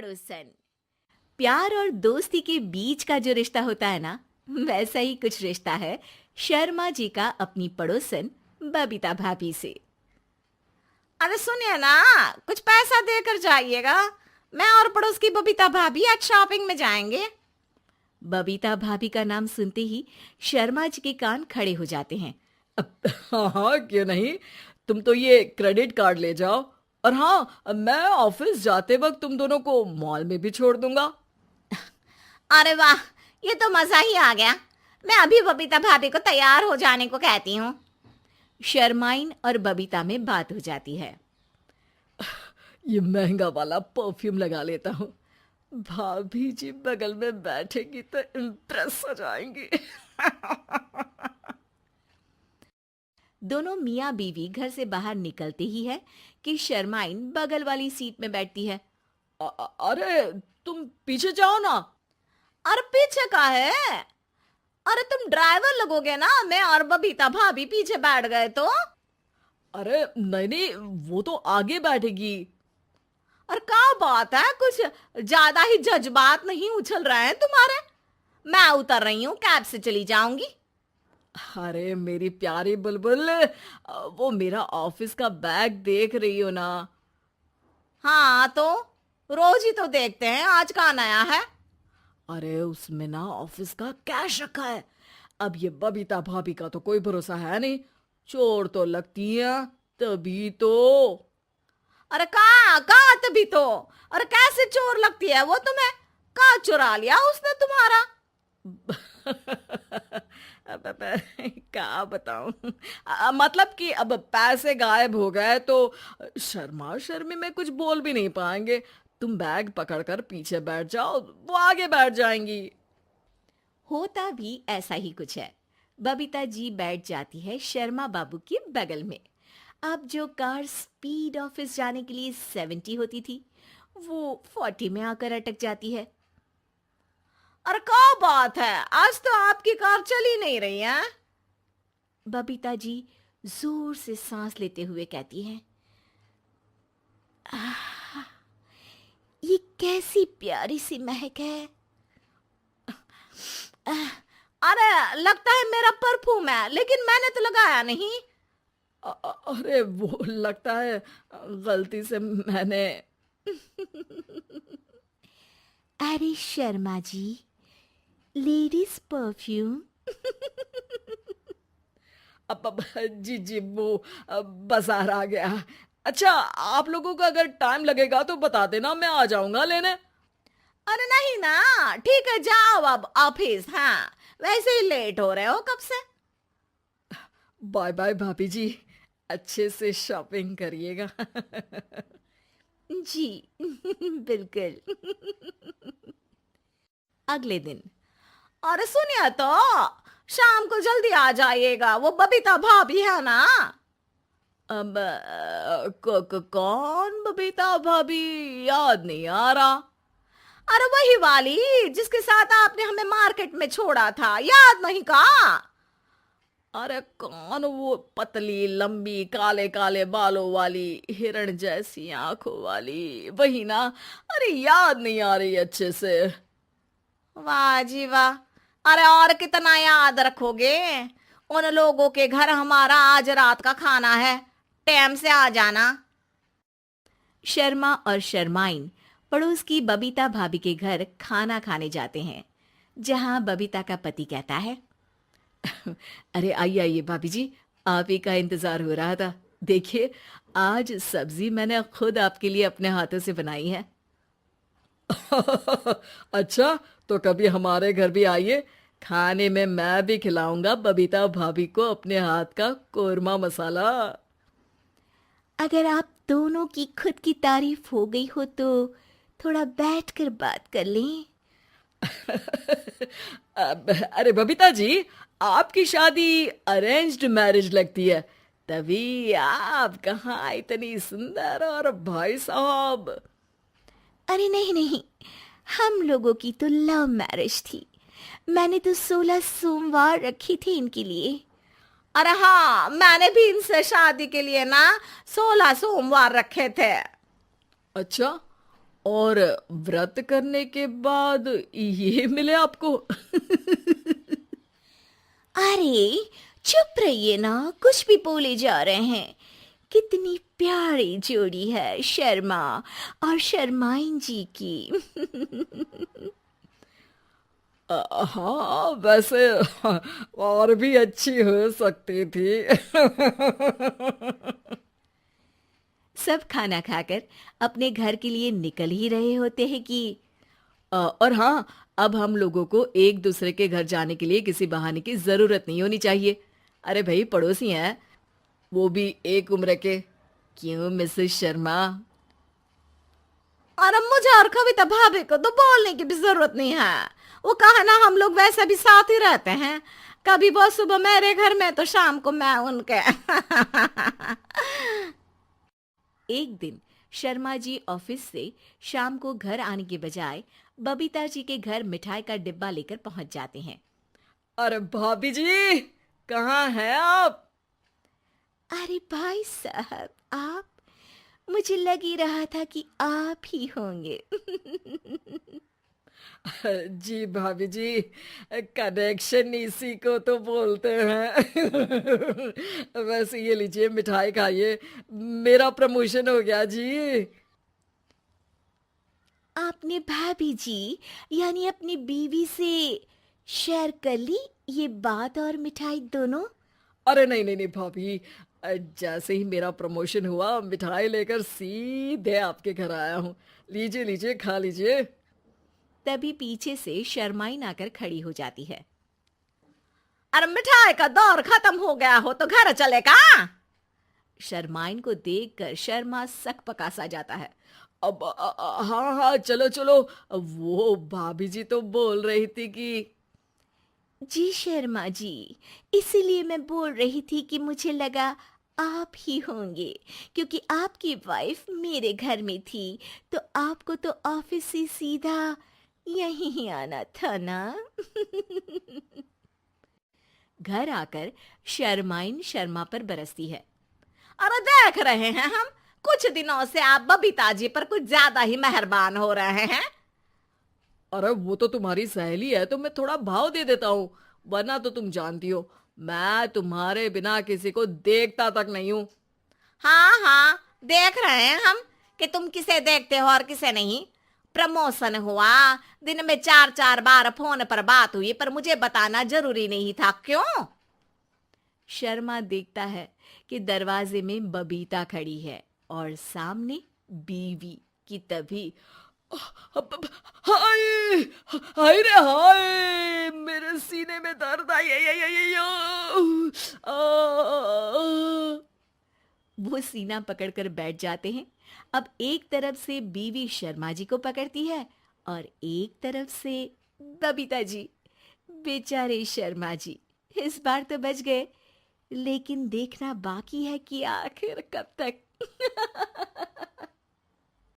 पड़ोसन। प्यार और दोस्ती के बीच का जो रिश्ता होता है ना, वैसा ही कुछ रिश्ता है शर्मा जी का अपनी पड़ोसन बबीता भाभी से। अरे सुनिए ना, कुछ पैसा देकर जाइएगा। मैं और पड़ोस की बबीता भाभी आज शॉपिंग में जाएंगे। बबीता भाभी का नाम सुनते ही शर्मा जी के कान खड़े हो जाते हैं। हाँ हाँ, क्यों नहीं। तुम तो ये क्रेडिट कार्ड ले जाओ, और हाँ, मैं ऑफिस जाते वक्त तुम दोनों को मॉल में भी छोड़ दूंगा। अरे वाह, ये तो मजा ही आ गया। मैं अभी बबीता भाभी को तैयार हो जाने को कहती हूँ। शर्माइन और बबीता में बात हो जाती है। ये महंगा वाला परफ्यूम लगा लेता हूँ, भाभी जी बगल में बैठेगी तो इम्प्रेस हो जाएंगी। दोनों मियाँ बीवी घर से बाहर निकलते ही है कि शर्माइन बगल वाली सीट में बैठती है। अरे तुम पीछे जाओ ना। अरे पीछे का है? अरे तुम ड्राइवर लगोगे ना, मैं और बबीता भाभी पीछे बैठ गए तो। अरे नहीं नहीं, वो तो आगे बैठेगी। और क्या बात है, कुछ ज्यादा ही जज्बात नहीं उछल रहे हैं तुम्हारे? मैं उतर रही हूँ, कैब से चली जाऊंगी। अरे मेरी प्यारी बुलबुल, वो मेरा ऑफिस का बैग देख रही हो ना। हाँ तो रोज ही तो देखते हैं, आज का नया है? अरे उसमें ना ऑफिस का कैश रखा है। अब ये बबीता भाभी का तो कोई भरोसा है नहीं, चोर तो लगती है तभी तो। अरे कहाँ तभी तो। अरे कैसे चोर लगती है वो तुम्हें? कहाँ चुरा लिया उसने तुम्हारा? क्या बताऊं। मतलब कि अब पैसे गायब हो गए तो शर्मा शर्मी में कुछ बोल भी नहीं पाएंगे। तुम बैग पकड़कर पीछे बैठ जाओ, वो आगे बैठ जाएंगी। होता भी ऐसा ही कुछ है। बबीता जी बैठ जाती है शर्मा बाबू के बगल में। अब जो कार स्पीड ऑफिस जाने के लिए 70 होती थी, वो 40 में आकर अटक जाती है। अरे क्या बात है, आज तो आपकी कार चली नहीं रही है। बबीता जी जोर से सांस लेते हुए कहती हैं, ये कैसी प्यारी सी महक है। अरे लगता है मेरा परफ्यूम है, लेकिन मैंने तो लगाया नहीं। अरे वो लगता है गलती से मैंने। अरे शर्मा जी, लेडीज परफ्यूम। अब जी जी, वो बाजार आ गया। अच्छा, आप लोगों को अगर टाइम लगेगा तो बता देना, मैं आ जाऊंगा लेने। अरे नहीं ना, ठीक है जाओ अब ऑफिस। हाँ वैसे ही लेट हो रहे हो कब से। बाय बाय भाभी जी, अच्छे से शॉपिंग करिएगा। जी बिल्कुल। अगले दिन। अरे सुनिए तो, शाम को जल्दी आ जाइएगा, वो बबीता भाभी है ना। अब कौन बबीता भाभी? याद नहीं आ रहा। अरे वही वाली जिसके साथ आपने हमें मार्केट में छोड़ा था, याद नहीं का? अरे कौन वो पतली लंबी काले काले बालों वाली हिरण जैसी आंखों वाली, वही ना? अरे याद नहीं आ रही अच्छे से। वाह जी वाह। अरे और कितना याद रखोगे? उन लोगों के घर हमारा आज रात का खाना है, टाइम से आ जाना। शर्मा और शर्माइन पड़ोस की बबीता भाभी के घर खाना खाने जाते हैं, जहां बबीता का पति कहता है, अरे आइए आइए भाभी जी, आप ही का इंतजार हो रहा था। देखिए, आज सब्जी मैंने खुद आपके लिए अपने हाथों से बनाई है। अच्छा, तो कभी हमारे घर भी आइए, खाने में मैं भी खिलाऊंगा बबीता भाभी को अपने हाथ का कोरमा मसाला। अगर आप दोनों की खुद की तारीफ हो गई हो तो थोड़ा बैठकर बात कर लें। अरे बबीता जी, आपकी शादी अरेंज्ड मैरिज लगती है, तभी आप कहाँ इतनी सुंदर, और भाई साहब। अरे नहीं नहीं, हम लोगों की तो लव मैरिज थी। मैंने तो 16 सोमवार रखी थी इनके लिए। अरे हाँ, मैंने भी इनसे शादी के लिए ना 16 सोमवार रखे थे। अच्छा, और व्रत करने के बाद ये मिले आपको? अरे चुप रहिए ना, कुछ भी बोले जा रहे हैं। कितनी प्यारी जोड़ी है शर्मा और शर्माइन जी की। हाँ, वैसे और भी अच्छी हो सकती थी। सब खाना खाकर अपने घर के लिए निकल ही रहे होते हैं कि और हाँ, अब हम लोगों को एक दूसरे के घर जाने के लिए किसी बहाने की जरूरत नहीं होनी चाहिए। अरे भाई, पड़ोसी हैं, वो भी एक उम्र के। क्यों मिसेस शर्मा? और अब मुझे और कविता भाभी को तो बोलने की भी जरूरत नहीं है। वो कहा ना, हम लोग वैसे भी साथ ही रहते हैं। कभी वो सुबह मेरे घर में तो शाम को मैं उनके। एक दिन शर्मा जी ऑफिस से शाम को घर आने के बजाय बबीता जी के घर मिठाई का डिब्बा लेकर पहुंच जाते हैं। अरे भाभी जी, कहाँ हैं आप? अरे भाई साहब, आप? मुझे लग ही रहा था कि आप ही होंगे। जी भाभी जी, कनेक्शन इसी को तो बोलते हैं। वैसे ये लीजिए, मिठाई खाइए, मेरा प्रमोशन हो गया जी। आपने भाभी जी यानी अपनी बीवी से शेयर कर ली ये बात और मिठाई दोनों? अरे नहीं नहीं नहीं भाभी, जैसे ही मेरा प्रमोशन हुआ, मिठाई लेकर सीधे आपके घर आया हूँ। लीजिए लीजिए, खा लीजिए। तभी पीछे से शर्माइन आकर खड़ी हो जाती है। अरे मिठाई का दौर खत्म हो गया हो तो घर चले का? शर्माइन को देखकर शर्मा सकपका सा जाता है। अब हाँ हाँ, चलो चलो। वो भाभी जी तो बोल रही थी कि जी शर्मा जी, इसीलिए मैं बोल रही थी कि मुझे लगा आप ही होंगे, क्योंकि आपकी वाइफ मेरे घर में थी, तो आपको तो ऑफिस से सीधा यहीं ही आना था ना। घर आकर शर्माइन शर्मा पर बरसती है। अरे देख रहे हैं हम, कुछ दिनों से आप बबीता जी पर कुछ ज्यादा ही मेहरबान हो रहे हैं। अरे वो तो तुम्हारी सहेली है, तो मैं थोड़ा भाव दे देता हूँ, वरना तो तुम जानती हो, मैं तुम्हारे बिना किसी को देखता तक नहीं हूँ। हाँ हाँ, देख रहे हैं हम कि तुम किसे देखते हो और किसे नहीं। प्रमोशन हुआ, दिन में 4-4 बार फोन पर बात हुई, पर मुझे बताना जरूरी नहीं था, क्यों? शर्मा देखता है कि दरवाजे में बबीता खड़ी है और सामने बीवी की। तभी हाय हाय रे हाय, मेरे सीने में दर्द आई आई आई आई आई, वो सीना पकड़कर बैठ जाते हैं। अब एक तरफ से बीवी शर्मा जी को पकड़ती है और एक तरफ से बबीता जी। बेचारे शर्मा जी इस बार तो बच गए, लेकिन देखना बाकी है कि आखिर कब तक।